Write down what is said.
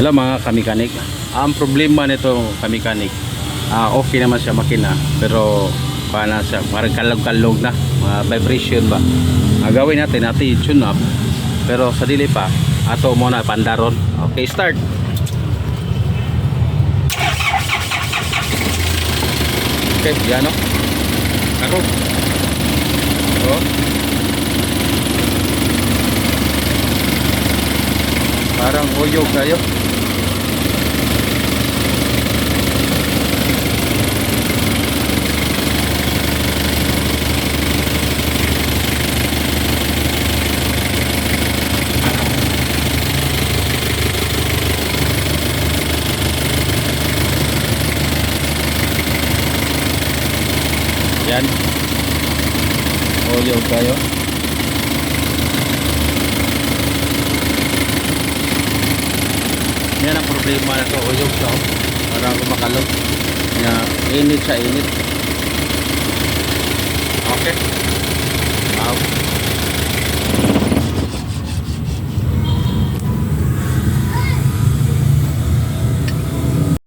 Hello mga kamekanik. Ang problema nito kamekanik, okay naman siya makina, pero paano siya, parang kalog-kalog na, vibration ba. Gawin natin i-tune up, pero sa dili pa, ato muna pandaron. Okay, start. Okay, yan o. Ako. Oh. Parang uyog tayo. Yan. Uyog tayo. Yan ang problema na to, uyog siya. Parang kumakalog. Init siya, init. Okay. Wow.